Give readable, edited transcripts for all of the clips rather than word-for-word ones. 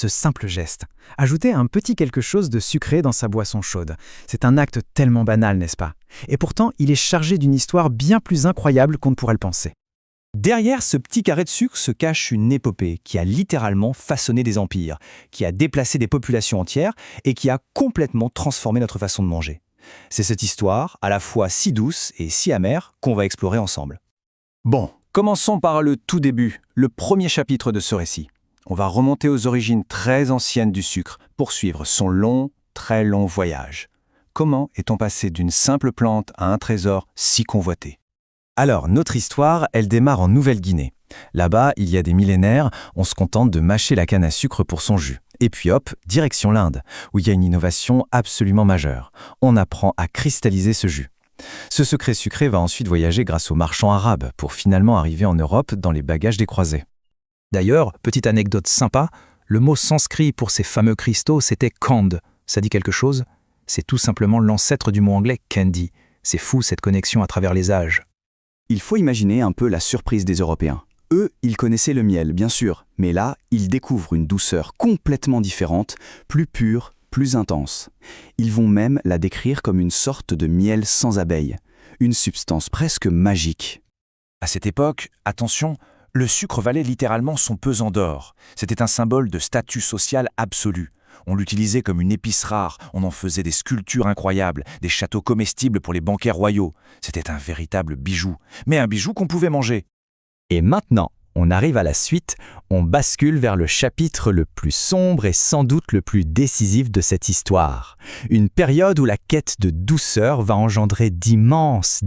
ce simple geste. Ajouter un petit quelque chose de sucré dans sa boisson chaude. C'est un acte tellement banal, n'est-ce pas? Et pourtant, il est chargé d'une histoire bien plus incroyable qu'on ne pourrait le penser. Derrière ce petit carré de sucre se cache une épopée qui a littéralement façonné des empires, qui a déplacé des populations entières et qui a complètement transformé notre façon de manger. C'est cette histoire, à la fois si douce et si amère, qu'on va explorer ensemble. Bon, commençons par le tout début, le premier chapitre de ce récit. On va remonter aux origines très anciennes du sucre pour suivre son long, très long voyage. Comment est-on passé d'une simple plante à un trésor si convoité ? Alors, notre histoire, elle démarre en Nouvelle-Guinée. Là-bas, il y a des millénaires, on se contente de mâcher la canne à sucre pour son jus. Et puis hop, direction l'Inde, où il y a une innovation absolument majeure. On apprend à cristalliser ce jus. Ce secret sucré va ensuite voyager grâce aux marchands arabes pour finalement arriver en Europe dans les bagages des croisés. D'ailleurs, petite anecdote sympa, le mot sanskrit pour ces fameux cristaux, c'était kand. Ça dit quelque chose? C'est tout simplement l'ancêtre du mot anglais candy. C'est fou cette connexion à travers les âges. Il faut imaginer un peu la surprise des Européens. Eux, ils connaissaient le miel, bien sûr, mais là, ils découvrent une douceur complètement différente, plus pure, plus intense. Ils vont même la décrire comme une sorte de miel sans abeilles, une substance presque magique. À cette époque, attention, le sucre valait littéralement son pesant d'or. C'était un symbole de statut social absolu. On l'utilisait comme une épice rare, on en faisait des sculptures incroyables, des châteaux comestibles pour les banquets royaux. C'était un véritable bijou, mais un bijou qu'on pouvait manger. Et maintenant, on arrive à la suite, on bascule vers le chapitre le plus sombre et sans doute le plus décisif de cette histoire. Une période où la quête de douceur va engendrer d'immenses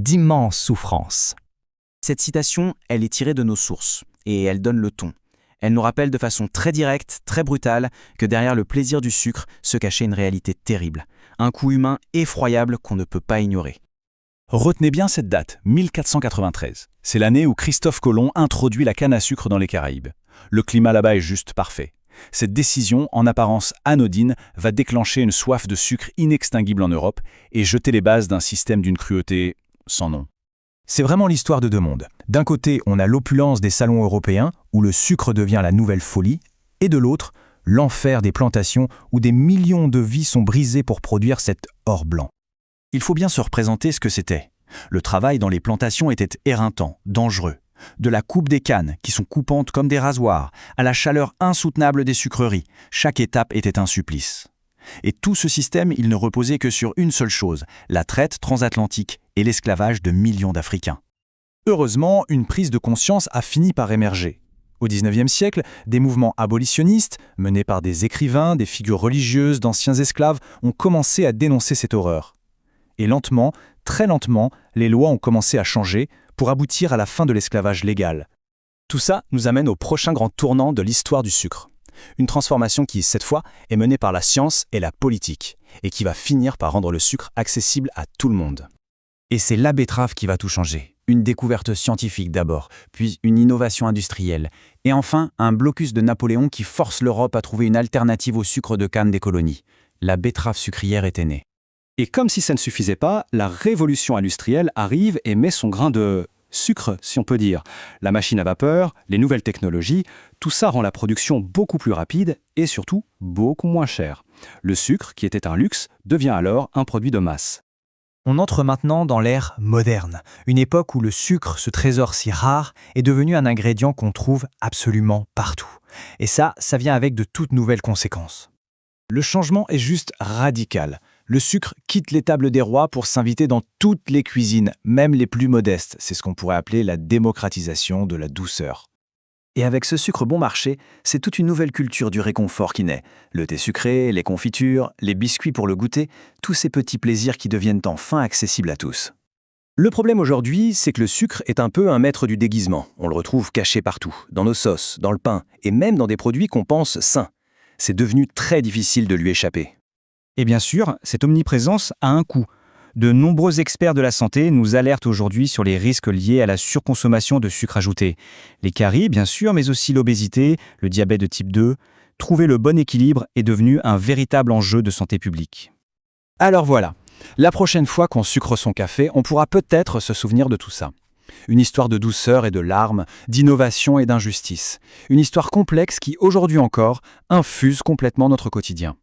souffrances. Cette citation, elle est tirée de nos sources, et elle donne le ton. Elle nous rappelle de façon très directe, très brutale, que derrière le plaisir du sucre se cachait une réalité terrible, un coût humain effroyable qu'on ne peut pas ignorer. Retenez bien cette date, 1493. C'est l'année où Christophe Colomb introduit la canne à sucre dans les Caraïbes. Le climat là-bas est juste parfait. Cette décision, en apparence anodine, va déclencher une soif de sucre inextinguible en Europe et jeter les bases d'un système d'une cruauté sans nom. C'est vraiment l'histoire de deux mondes. D'un côté, on a l'opulence des salons européens, où le sucre devient la nouvelle folie, et de l'autre, l'enfer des plantations, où des millions de vies sont brisées pour produire cet or blanc. Il faut bien se représenter ce que c'était. Le travail dans les plantations était éreintant, dangereux. De la coupe des cannes, qui sont coupantes comme des rasoirs, à la chaleur insoutenable des sucreries, chaque étape était un supplice. Et tout ce système, il ne reposait que sur une seule chose, la traite transatlantique et l'esclavage de millions d'Africains. Heureusement, une prise de conscience a fini par émerger. Au XIXe siècle, des mouvements abolitionnistes, menés par des écrivains, des figures religieuses, d'anciens esclaves, ont commencé à dénoncer cette horreur. Et lentement, très lentement, les lois ont commencé à changer pour aboutir à la fin de l'esclavage légal. Tout ça nous amène au prochain grand tournant de l'histoire du sucre. Une transformation qui, cette fois, est menée par la science et la politique, et qui va finir par rendre le sucre accessible à tout le monde. Et c'est la betterave qui va tout changer. Une découverte scientifique d'abord, puis une innovation industrielle, et enfin un blocus de Napoléon qui force l'Europe à trouver une alternative au sucre de canne des colonies. La betterave sucrière était née. Et comme si ça ne suffisait pas, la révolution industrielle arrive et met son grain de sucre, si on peut dire. La machine à vapeur, les nouvelles technologies, tout ça rend la production beaucoup plus rapide et surtout beaucoup moins chère. Le sucre, qui était un luxe, devient alors un produit de masse. On entre maintenant dans l'ère moderne, une époque où le sucre, ce trésor si rare, est devenu un ingrédient qu'on trouve absolument partout. Et ça vient avec de toutes nouvelles conséquences. Le changement est juste radical. Le sucre quitte les tables des rois pour s'inviter dans toutes les cuisines, même les plus modestes. C'est ce qu'on pourrait appeler la démocratisation de la douceur. Et avec ce sucre bon marché, c'est toute une nouvelle culture du réconfort qui naît. Le thé sucré, les confitures, les biscuits pour le goûter, tous ces petits plaisirs qui deviennent enfin accessibles à tous. Le problème aujourd'hui, c'est que le sucre est un peu un maître du déguisement. On le retrouve caché partout, dans nos sauces, dans le pain, et même dans des produits qu'on pense sains. C'est devenu très difficile de lui échapper. Et bien sûr, cette omniprésence a un coût. De nombreux experts de la santé nous alertent aujourd'hui sur les risques liés à la surconsommation de sucre ajouté. Les caries, bien sûr, mais aussi l'obésité, le diabète de type 2. Trouver le bon équilibre est devenu un véritable enjeu de santé publique. Alors voilà, la prochaine fois qu'on sucre son café, on pourra peut-être se souvenir de tout ça. Une histoire de douceur et de larmes, d'innovation et d'injustice. Une histoire complexe qui, aujourd'hui encore, infuse complètement notre quotidien.